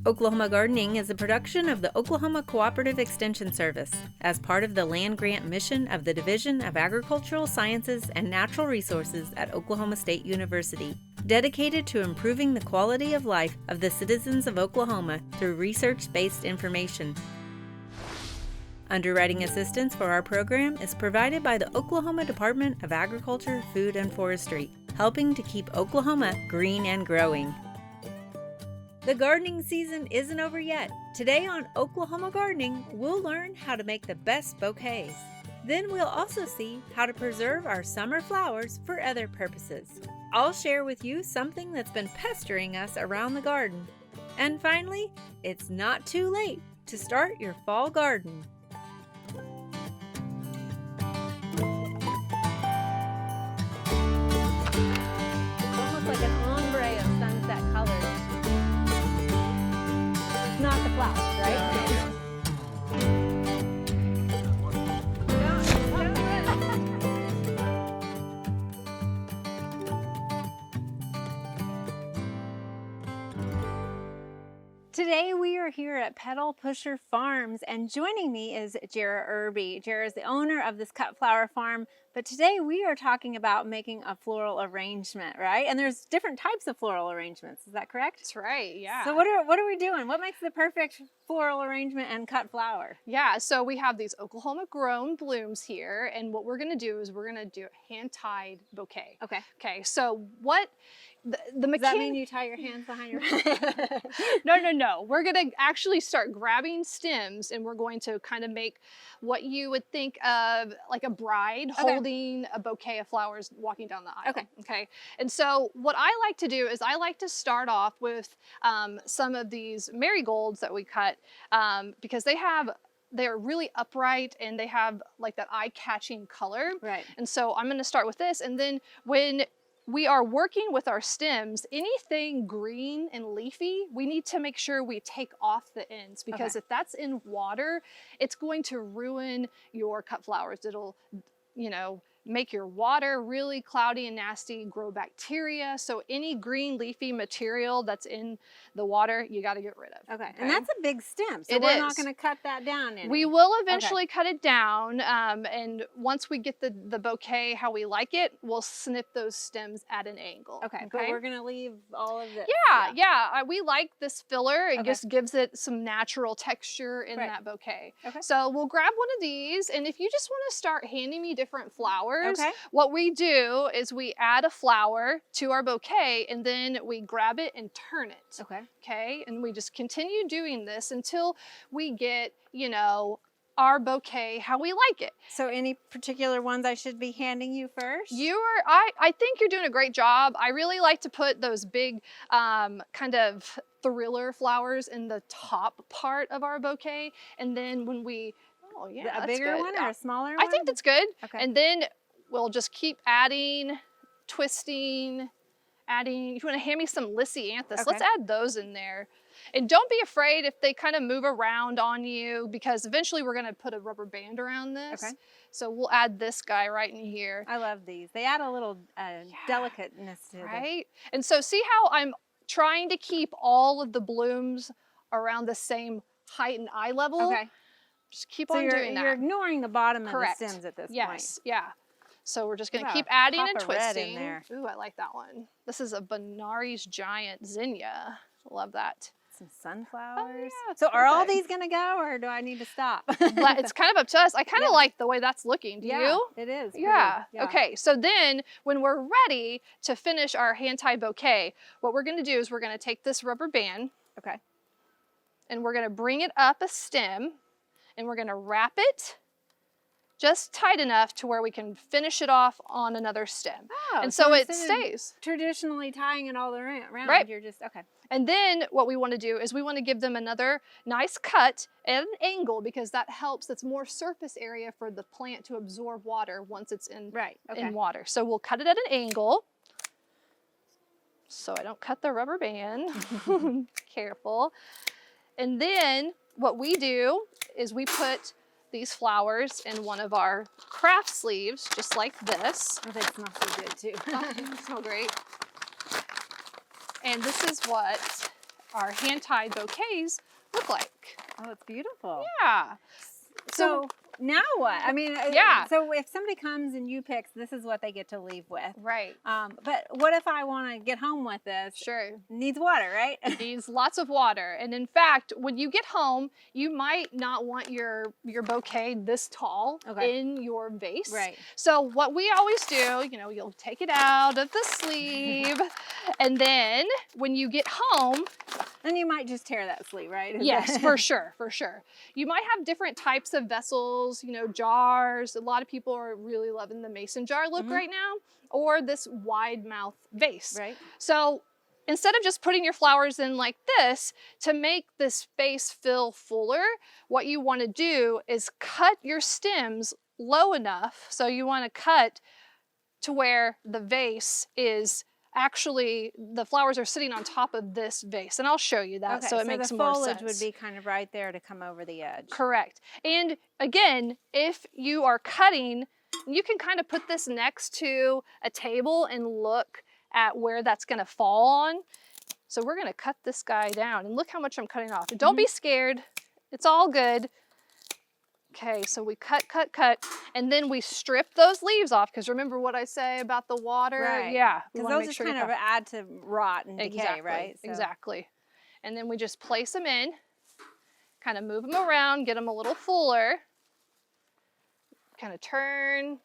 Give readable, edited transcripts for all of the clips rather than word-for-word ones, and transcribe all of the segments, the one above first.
Oklahoma Gardening is a production of the Oklahoma Cooperative Extension Service as part of the land grant mission of the Division of Agricultural Sciences and Natural Resources at Oklahoma State University, dedicated to improving the quality of life of the citizens of Oklahoma through research-based information. Underwriting assistance for our program is provided by the Oklahoma Department of Agriculture, Food, and Forestry, helping to keep Oklahoma green and growing. The gardening season isn't over yet. Today on Oklahoma Gardening, we'll learn how to make the best bouquets. Then we'll also see how to preserve our summer flowers for other purposes. I'll share with you something that's been pestering us around the garden. And finally, it's not too late to start your fall garden. It's almost like an ombre of sunset colors. Not the flowers, right? Today we are here at Petal Pusher Farms, and joining me is Jeri Irby. Jeri is the owner of this cut flower farm, but today we are talking about making a floral arrangement, right? And there's different types of floral arrangements, is that correct? That's right, yeah. So what are we doing? What makes the perfect floral arrangement and cut flower? Yeah, so we have these Oklahoma grown blooms here, and what we're gonna do is we're gonna do a hand-tied bouquet. Okay. Okay, so what the Does that mean you tie your hands behind your back? No. We're gonna actually start grabbing stems, and we're going to kind of make what you would think of like a bride holding a bouquet of flowers walking down the aisle. Okay. And so what I like to do is I like to start off with some of these marigolds that we cut because they're really upright and they have like that eye-catching color. Right. And so I'm gonna start with this, and then when we are working with our stems, anything green and leafy, we need to make sure we take off the ends, because if that's in water, it's going to ruin your cut flowers. It'll, make your water really cloudy and nasty, grow bacteria. So any green leafy material that's in the water, you got to get rid of. Okay. And that's a big stem, so we're not going to cut that down any. We will eventually cut it down, and once we get the bouquet how we like it, we'll snip those stems at an angle. Okay. But we're going to leave all of this. Yeah. We like this filler. It just gives it some natural texture in that bouquet. Okay. So we'll grab one of these, and if you just want to start handing me different flowers, what we do is we add a flower to our bouquet, and then we grab it and turn it. Okay. And we just continue doing this until we get, our bouquet how we like it. So any particular ones I should be handing you first? I think you're doing a great job. I really like to put those big kind of thriller flowers in the top part of our bouquet, and then when we a bigger one or a smaller one? I think that's good. Okay. And then we'll just keep adding, twisting, adding. If you want to hand me some lisianthus, let's add those in there. And don't be afraid if they kind of move around on you, because eventually we're going to put a rubber band around this. Okay. So we'll add this guy right in here. I love these. They add a little delicateness to it. Right? And so see how I'm trying to keep all of the blooms around the same height and eye level? Okay. Just keep on doing that. You're ignoring the bottom of the stems at this point. Yes, yeah. So we're just going to keep adding and twisting. In there. Ooh, I like that one. This is a Benares giant zinnia. Love that. Some sunflowers. Oh, yeah, so are all these going to go, or do I need to stop? It's kind of up to us. I kind of like the way that's looking. Do you? It is. Yeah. Okay. So then when we're ready to finish our hand-tied bouquet, what we're going to do is we're going to take this rubber band. Okay. And we're going to bring it up a stem, and we're going to wrap it just tight enough to where we can finish it off on another stem. Oh, and so it stays. Traditionally tying it all around, you're just, And then what we want to do is we want to give them another nice cut at an angle, because that helps. That's more surface area for the plant to absorb water once it's in, in water. So we'll cut it at an angle, so I don't cut the rubber band. Careful. And then what we do is we put these flowers in one of our craft sleeves, just like this. Oh, they smell so good too. Oh, they smell great. And this is what our hand-tied bouquets look like. Oh, it's beautiful. Yeah. So now what? I mean, yeah. So if somebody comes and you pick, this is what they get to leave with. Right. But what if I want to get home with this? Sure. It needs water, right? It needs lots of water. And in fact, when you get home, you might not want your bouquet this tall in your vase. Right. So what we always do, you know, you'll take it out of the sleeve, and then when you get home, and you might just tear that sleeve, right? Yes, for sure, for sure. You might have different types of vessels, you know, jars. A lot of people are really loving the mason jar look right now, or this wide mouth vase. Right. So instead of just putting your flowers in like this, to make this vase feel fuller, what you want to do is cut your stems low enough. So you want to cut to where the vase is actually, the flowers are sitting on top of this vase, and I'll show you that so it makes more sense. The foliage would be kind of right there to come over the edge. Correct. And again, if you are cutting, you can kind of put this next to a table and look at where that's going to fall on. So we're going to cut this guy down, and look how much I'm cutting off. And don't be scared. It's all good. Okay, so we cut, and then we strip those leaves off, because remember what I say about the water? Right. Yeah. Because those just kind of add to rot and decay, right? So. Exactly. And then we just place them in, kind of move them around, get them a little fuller, kind of turn,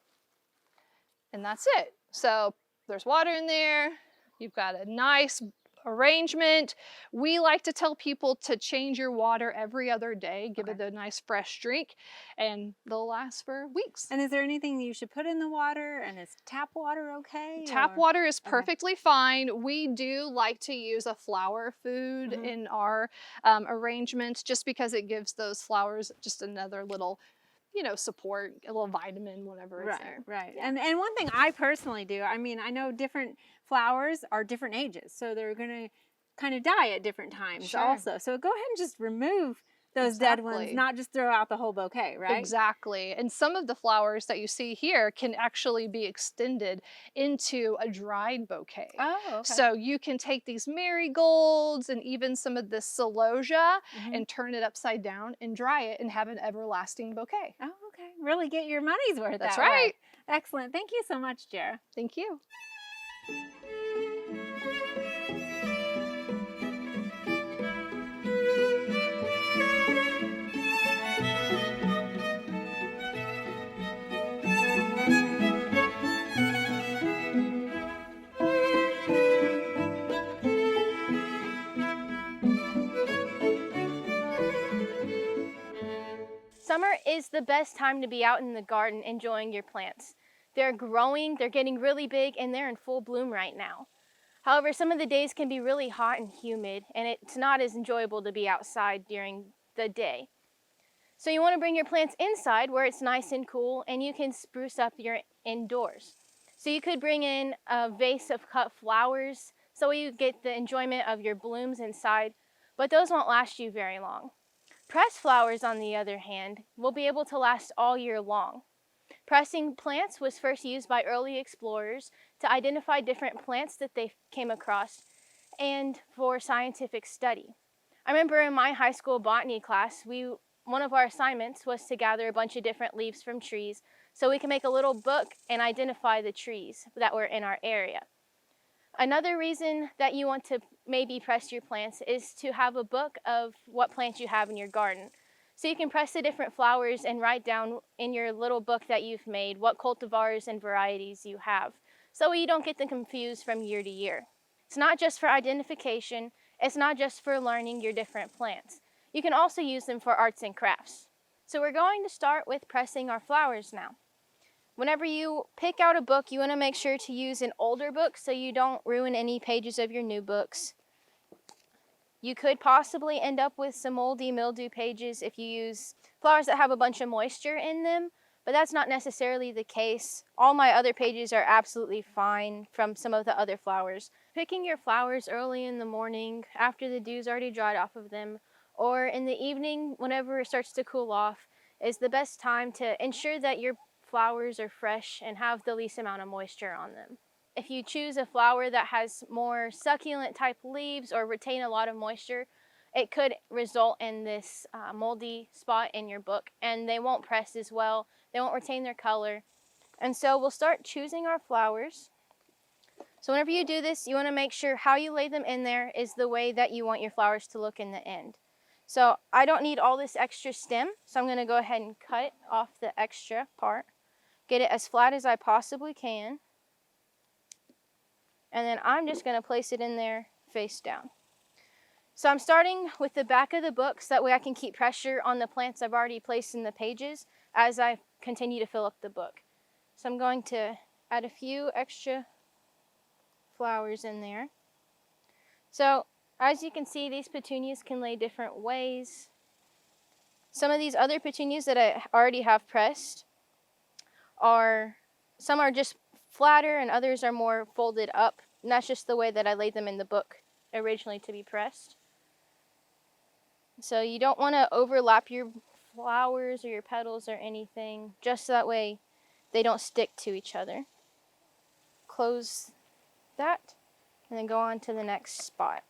and that's it. So there's water in there. You've got a nice arrangement. We like to tell people to change your water every other day, give it a nice fresh drink, and they'll last for weeks. And is there anything you should put in the water? And is tap water okay? Tap water is perfectly fine. We do like to use a flower food in our arrangements, just because it gives those flowers just another little, you know, support, a little vitamin, whatever is there. Right. Yeah. And one thing I personally do, I mean, I know different flowers are different ages, so they're going to kind of die at different times also. So go ahead and just remove those dead ones, not just throw out the whole bouquet, right? Exactly. And some of the flowers that you see here can actually be extended into a dried bouquet. Oh, okay. So you can take these marigolds and even some of this celosia and turn it upside down and dry it and have an everlasting bouquet. Oh, okay. Really get your money's worth. That's right. Excellent. Thank you so much, Jeri. Thank you. Summer is the best time to be out in the garden enjoying your plants. They're growing, they're getting really big, and they're in full bloom right now. However, some of the days can be really hot and humid, and it's not as enjoyable to be outside during the day. So you want to bring your plants inside where it's nice and cool, and you can spruce up your indoors. So you could bring in a vase of cut flowers so you get the enjoyment of your blooms inside, but those won't last you very long. Pressed flowers, on the other hand, will be able to last all year long. Pressing plants was first used by early explorers to identify different plants that they came across and for scientific study. I remember in my high school botany class, one of our assignments was to gather a bunch of different leaves from trees so we can make a little book and identify the trees that were in our area. Another reason that you want to maybe press your plants is to have a book of what plants you have in your garden. So you can press the different flowers and write down in your little book that you've made what cultivars and varieties you have, so you don't get them confused from year to year. It's not just for identification, it's not just for learning your different plants. You can also use them for arts and crafts. So we're going to start with pressing our flowers now. Whenever you pick out a book, you want to make sure to use an older book so you don't ruin any pages of your new books. You could possibly end up with some moldy mildew pages if you use flowers that have a bunch of moisture in them, but that's not necessarily the case. All my other pages are absolutely fine from some of the other flowers. Picking your flowers early in the morning after the dew's already dried off of them, or in the evening whenever it starts to cool off, is the best time to ensure that your flowers are fresh and have the least amount of moisture on them. If you choose a flower that has more succulent type leaves or retain a lot of moisture, it could result in this moldy spot in your book, and they won't press as well, they won't retain their color. And so we'll start choosing our flowers. So whenever you do this, you want to make sure how you lay them in there is the way that you want your flowers to look in the end. So I don't need all this extra stem, so I'm going to go ahead and cut off the extra part, get it as flat as I possibly can, and then I'm just going to place it in there face down. So I'm starting with the back of the book so that way I can keep pressure on the plants I've already placed in the pages as I continue to fill up the book. So I'm going to add a few extra flowers in there. So as you can see, these petunias can lay different ways. Some of these other petunias that I already have pressed some are just flatter and others are more folded up. And that's just the way that I laid them in the book originally to be pressed. So you don't want to overlap your flowers or your petals or anything, just so that way they don't stick to each other. Close that and then go on to the next spot.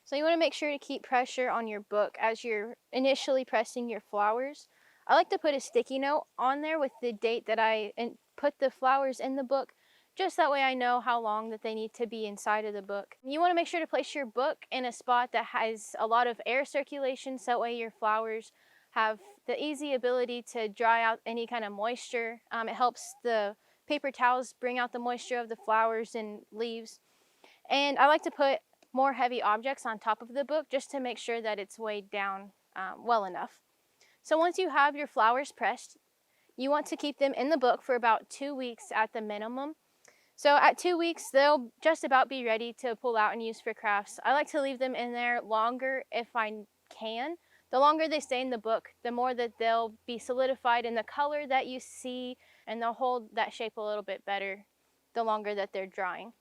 So you want to make sure to keep pressure on your book as you're initially pressing your flowers. I like to put a sticky note on there with the date that I put the flowers in the book, just that way I know how long that they need to be inside of the book. You want to make sure to place your book in a spot that has a lot of air circulation, so that way your flowers have the easy ability to dry out any kind of moisture. It helps the paper towels bring out the moisture of the flowers and leaves. And I like to put more heavy objects on top of the book just to make sure that it's weighed down well enough. So once you have your flowers pressed, you want to keep them in the book for about 2 weeks at the minimum. So at 2 weeks, they'll just about be ready to pull out and use for crafts. I like to leave them in there longer if I can. The longer they stay in the book, the more that they'll be solidified in the color that you see, and they'll hold that shape a little bit better the longer that they're drying.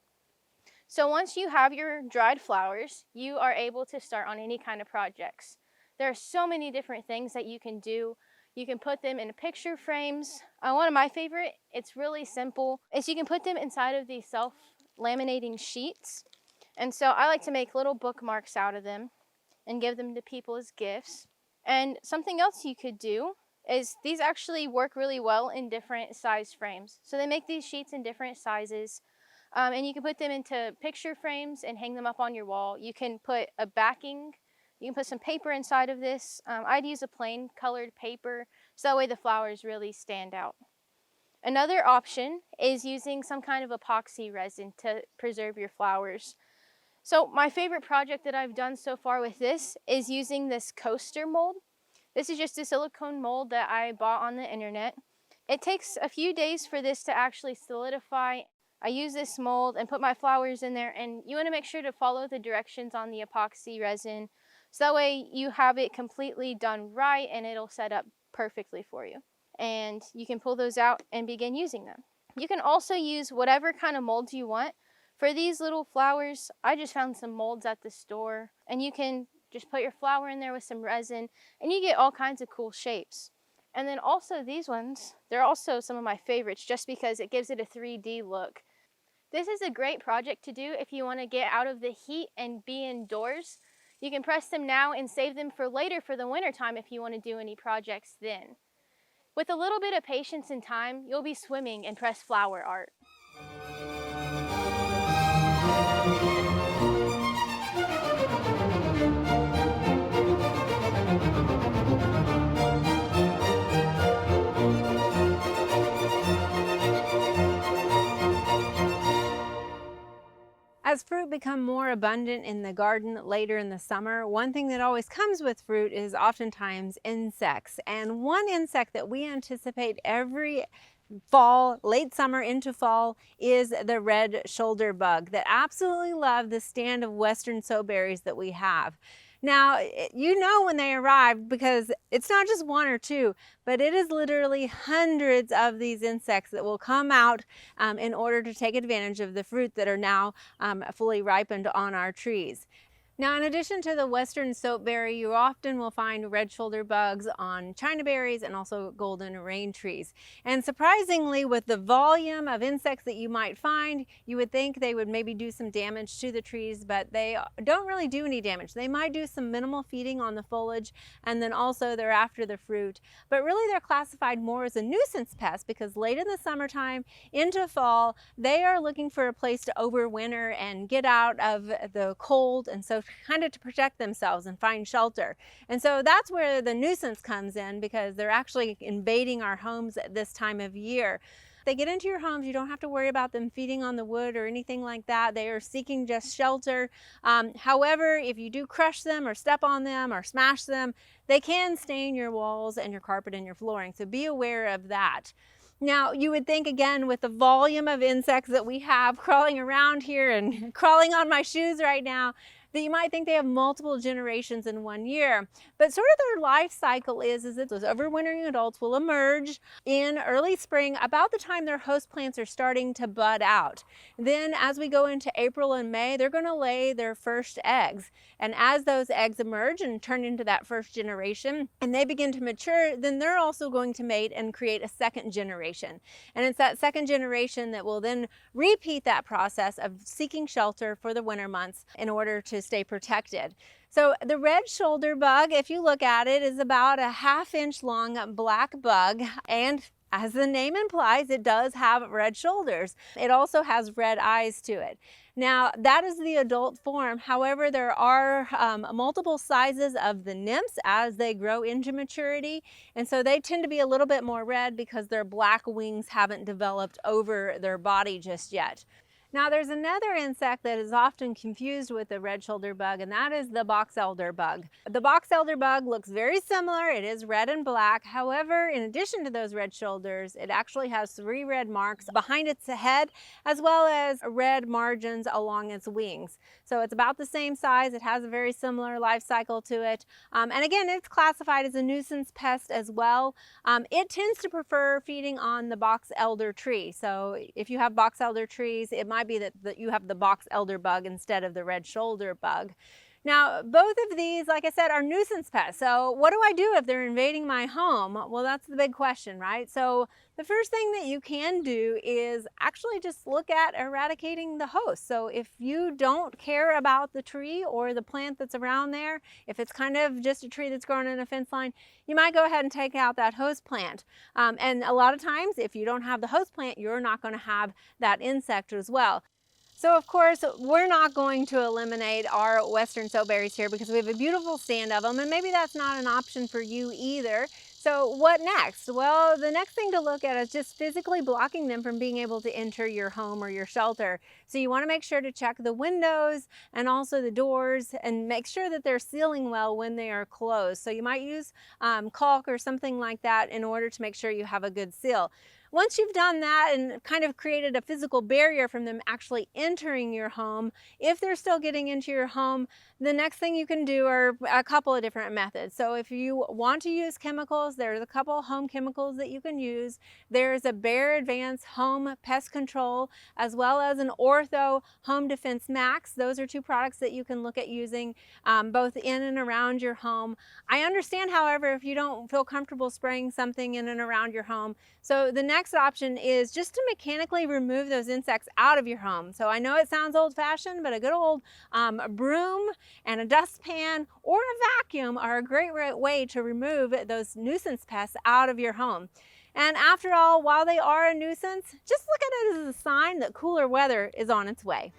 So once you have your dried flowers, you are able to start on any kind of projects. There are so many different things that you can do. You can put them in picture frames. One of my favorite, it's really simple, is you can put them inside of these self-laminating sheets. And so I like to make little bookmarks out of them and give them to people as gifts. And something else you could do is these actually work really well in different size frames. So they make these sheets in different sizes. And you can put them into picture frames and hang them up on your wall. You can put a backing. You can put some paper inside of this. I'd use a plain colored paper so that way the flowers really stand out. Another option is using some kind of epoxy resin to preserve your flowers. So my favorite project that I've done so far with this is using this coaster mold. This is just a silicone mold that I bought on the internet. It takes a few days for this to actually solidify. I use this mold and put my flowers in there, and you want to make sure to follow the directions on the epoxy resin so that way you have it completely done right and it'll set up perfectly for you. And you can pull those out and begin using them. You can also use whatever kind of molds you want. For these little flowers, I just found some molds at the store, and you can just put your flower in there with some resin and you get all kinds of cool shapes. And then also these ones, they're also some of my favorites just because it gives it a 3D look. This is a great project to do if you want to get out of the heat and be indoors. You can press them now and save them for later for the winter time if you want to do any projects then. With a little bit of patience and time, you'll be swimming in pressed flower art. As fruit become more abundant in the garden later in the summer, one thing that always comes with fruit is oftentimes insects. And one insect that we anticipate every fall, late summer into fall, is the red shoulder bug that absolutely love the stand of western soberries that we have. Now, you know when they arrived because it's not just one or two, but it is literally hundreds of these insects that will come out in order to take advantage of the fruit that are now fully ripened on our trees. Now, in addition to the western soapberry, you often will find red shoulder bugs on china berries and also golden rain trees. And surprisingly, with the volume of insects that you might find, you would think they would maybe do some damage to the trees, but they don't really do any damage. They might do some minimal feeding on the foliage, and then also they're after the fruit. But really, they're classified more as a nuisance pest because late in the summertime into fall, they are looking for a place to overwinter and get out of the cold, and so kind of to protect themselves and find shelter. And so that's where the nuisance comes in, because they're actually invading our homes at this time of year. If they get into your homes, you don't have to worry about them feeding on the wood or anything like that. They are seeking just shelter. However, if you do crush them or step on them or smash them, they can stain your walls and your carpet and your flooring. So be aware of that. Now, you would think, again, with the volume of insects that we have crawling around here and crawling on my shoes right now, that you might think they have multiple generations in one year. But sort of their life cycle is that those overwintering adults will emerge in early spring, about the time their host plants are starting to bud out. Then as we go into April and May, they're going to lay their first eggs. And as those eggs emerge and turn into that first generation, and they begin to mature, then they're also going to mate and create a second generation. And it's that second generation that will then repeat that process of seeking shelter for the winter months in order to stay protected. So the red shoulder bug, if you look at it, is about a 1/2 inch long black bug, and as the name implies, it does have red shoulders. It also has red eyes to it. Now, that is the adult form. However, there are multiple sizes of the nymphs as they grow into maturity. And so they tend to be a little bit more red because their black wings haven't developed over their body just yet. Now, there's another insect that is often confused with the red shoulder bug, and that is the box elder bug. The box elder bug looks very similar. It is red and black. However, in addition to those red shoulders, it actually has 3 red marks behind its head, as well as red margins along its wings. So it's about the same size. It has a very similar life cycle to it. And again, it's classified as a nuisance pest as well. It tends to prefer feeding on the box elder tree. So if you have box elder trees, it might be that you have the box elder bug instead of the red shoulder bug. Now, both of these, like I said, are nuisance pests. So what do I do if they're invading my home? Well, that's the big question, right? So the first thing that you can do is actually just look at eradicating the host. So if you don't care about the tree or the plant that's around there, if it's kind of just a tree that's grown in a fence line, you might go ahead and take out that host plant. And a lot of times, if you don't have the host plant, you're not going to have that insect as well. So of course, we're not going to eliminate our western soapberries here because we have a beautiful stand of them, and maybe that's not an option for you either. So what next? Well, the next thing to look at is just physically blocking them from being able to enter your home or your shelter. So you want to make sure to check the windows and also the doors and make sure that they're sealing well when they are closed. So you might use caulk or something like that in order to make sure you have a good seal. Once you've done that and kind of created a physical barrier from them actually entering your home, if they're still getting into your home, the next thing you can do are a couple of different methods. So if you want to use chemicals, there's a couple of home chemicals that you can use. There's a Bayer Advanced Home Pest Control, as well as an Ortho Home Defense Max. Those are 2 products that you can look at using both in and around your home. I understand, however, if you don't feel comfortable spraying something in and around your home. So the next option is just to mechanically remove those insects out of your home. So I know it sounds old-fashioned, but a good old broom and a dustpan or a vacuum are a great way to remove those nuisance pests out of your home. And after all, while they are a nuisance, just look at it as a sign that cooler weather is on its way.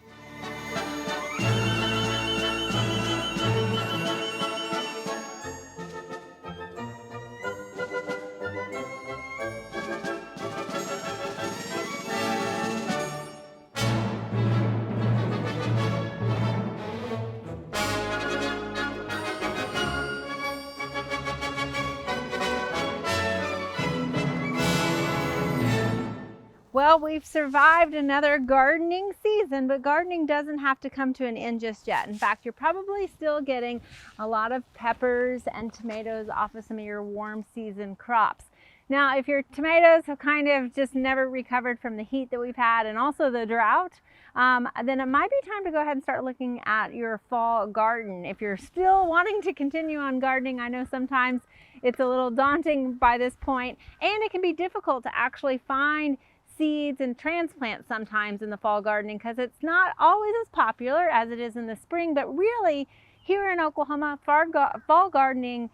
Well, we've survived another gardening season, but gardening doesn't have to come to an end just yet. In fact, you're probably still getting a lot of peppers and tomatoes off of some of your warm season crops. Now, if your tomatoes have kind of just never recovered from the heat that we've had and also the drought, then it might be time to go ahead and start looking at your fall garden. If you're still wanting to continue on gardening, I know sometimes it's a little daunting by this point, and it can be difficult to actually find seeds and transplants sometimes in the fall gardening because it's not always as popular as it is in the spring. But really, here in Oklahoma, fall gardening,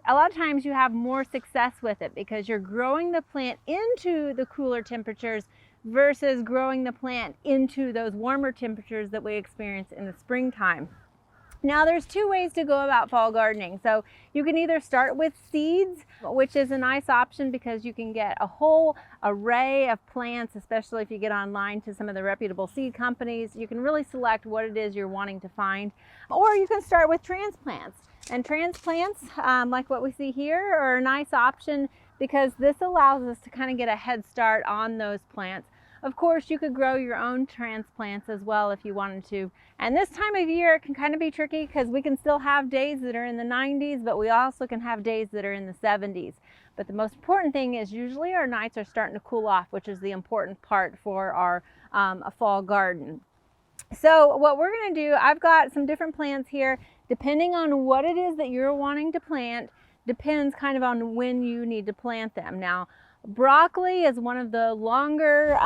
a lot of times you have more success with it because you're growing the plant into the cooler temperatures versus growing the plant into those warmer temperatures that we experience in the springtime. Now, there's two ways to go about fall gardening. So you can either start with seeds, which is a nice option because you can get a whole array of plants, especially if you get online to some of the reputable seed companies. You can really select what it is you're wanting to find. Or you can start with transplants. And transplants, like what we see here, are a nice option because this allows us to kind of get a head start on those plants. Of course, you could grow your own transplants as well if you wanted to. And this time of year, it can kind of be tricky because we can still have days that are in the 90s, but we also can have days that are in the 70s. But the most important thing is usually our nights are starting to cool off, which is the important part for our fall garden. So what we're going to do, I've got some different plants here. Depending on what it is that you're wanting to plant, depends kind of on when you need to plant them. Now, broccoli is one of the longer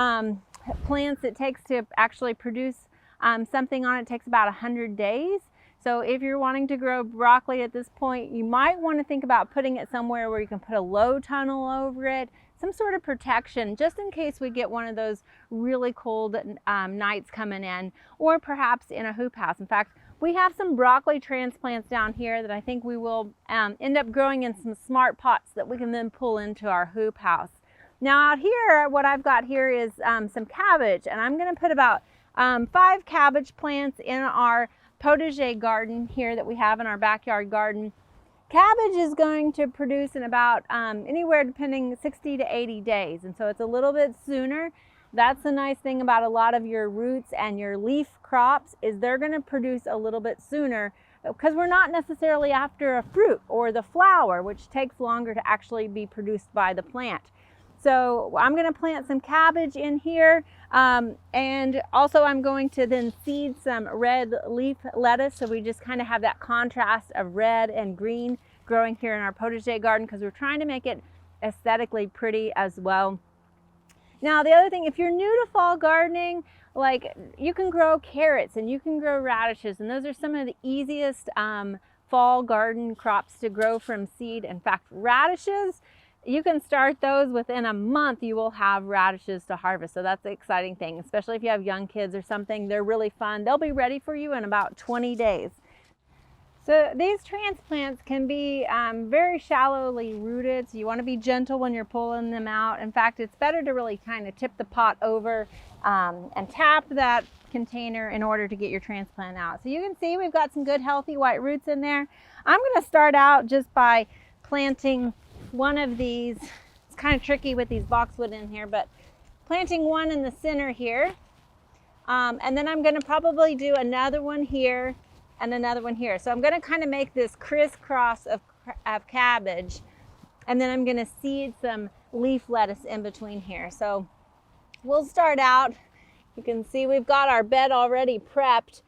plants it takes to actually produce something on it. It takes about 100 days. So if you're wanting to grow broccoli at this point, you might want to think about putting it somewhere where you can put a low tunnel over it, some sort of protection, just in case we get one of those really cold nights coming in, or perhaps in a hoop house. In fact, we have some broccoli transplants down here that I think we will end up growing in some smart pots that we can then pull into our hoop house. Now out here, what I've got here is some cabbage, and I'm going to put about 5 cabbage plants in our potager garden here that we have in our backyard garden. Cabbage is going to produce in about anywhere depending 60 to 80 days, and so it's a little bit sooner. That's the nice thing about a lot of your roots and your leaf crops is they're going to produce a little bit sooner because we're not necessarily after a fruit or the flower, which takes longer to actually be produced by the plant. So I'm going to plant some cabbage in here, and also I'm going to then seed some red leaf lettuce, so we just kind of have that contrast of red and green growing here in our potager garden because we're trying to make it aesthetically pretty as well. Now, the other thing, if you're new to fall gardening, like you can grow carrots and you can grow radishes, and those are some of the easiest fall garden crops to grow from seed. In fact, radishes, you can start those within a month. You will have radishes to harvest. So that's the exciting thing, especially if you have young kids or something. They're really fun. They'll be ready for you in about 20 days. So these transplants can be very shallowly rooted, so you want to be gentle when you're pulling them out. In fact, it's better to really kind of tip the pot over and tap that container in order to get your transplant out. So you can see we've got some good healthy white roots in there. I'm going to start out just by planting one of these. It's kind of tricky with these boxwood in here, but planting one in the center here. And then I'm going to probably do another one here and another one here. So I'm going to kind of make this crisscross of cabbage, and then I'm going to seed some leaf lettuce in between here. So we'll start out. You can see we've got our bed already prepped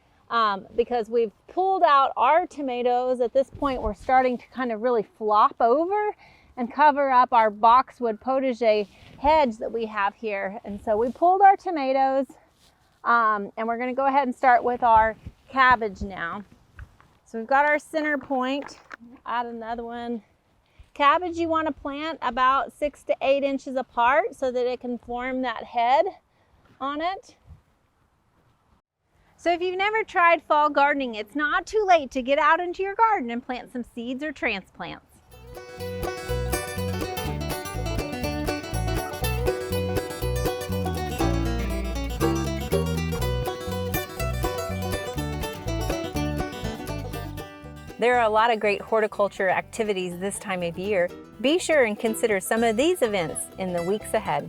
because we've pulled out our tomatoes. At this point, we're starting to kind of really flop over and cover up our boxwood potager hedge that we have here. And so we pulled our tomatoes, and we're going to go ahead and start with our cabbage now. So we've got our center point. Add another one. Cabbage you want to plant about 6 to 8 inches apart so that it can form that head on it. So if you've never tried fall gardening, it's not too late to get out into your garden and plant some seeds or transplants. There are a lot of great horticulture activities this time of year. Be sure and consider some of these events in the weeks ahead.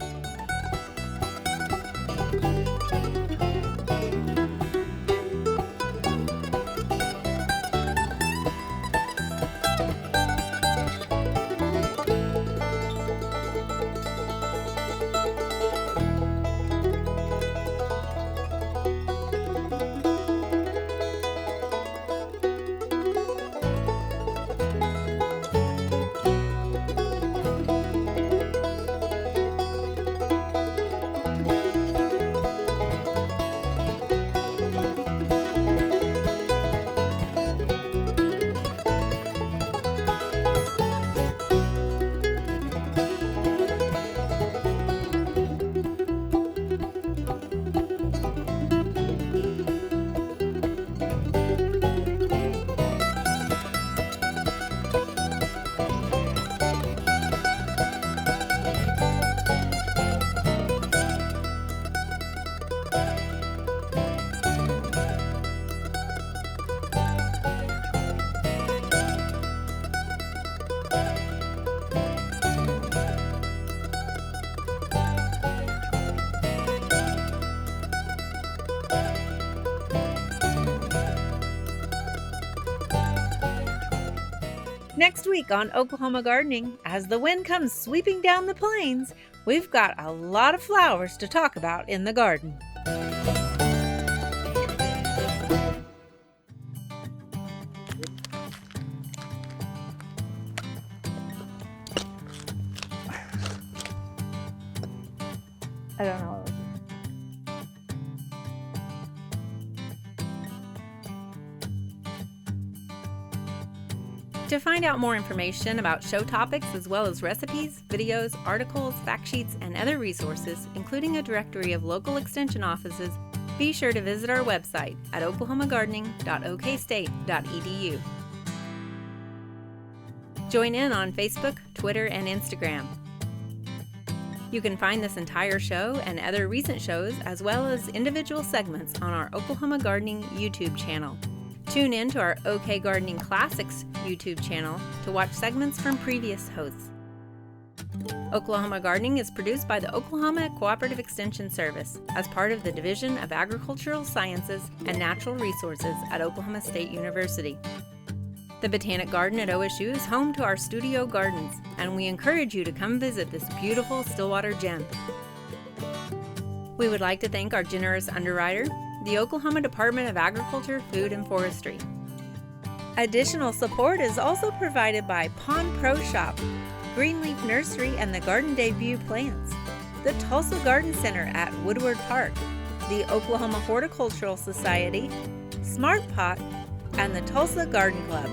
Next week on Oklahoma Gardening, as the wind comes sweeping down the plains, we've got a lot of flowers to talk about in the garden. I don't know. To find out more information about show topics as well as recipes, videos, articles, fact sheets, and other resources, including a directory of local extension offices, be sure to visit our website at oklahomagardening.okstate.edu. Join in on Facebook, Twitter, and Instagram. You can find this entire show and other recent shows as well as individual segments on our Oklahoma Gardening YouTube channel. Tune in to our OK Gardening Classics YouTube channel to watch segments from previous hosts. Oklahoma Gardening is produced by the Oklahoma Cooperative Extension Service as part of the Division of Agricultural Sciences and Natural Resources at Oklahoma State University. The Botanic Garden at OSU is home to our studio gardens, and we encourage you to come visit this beautiful Stillwater gem. We would like to thank our generous underwriter, the Oklahoma Department of Agriculture, Food and Forestry. Additional support is also provided by Pond Pro Shop, Greenleaf Nursery and the Garden Debut Plants, the Tulsa Garden Center at Woodward Park, the Oklahoma Horticultural Society, Smart Pot, and the Tulsa Garden Club.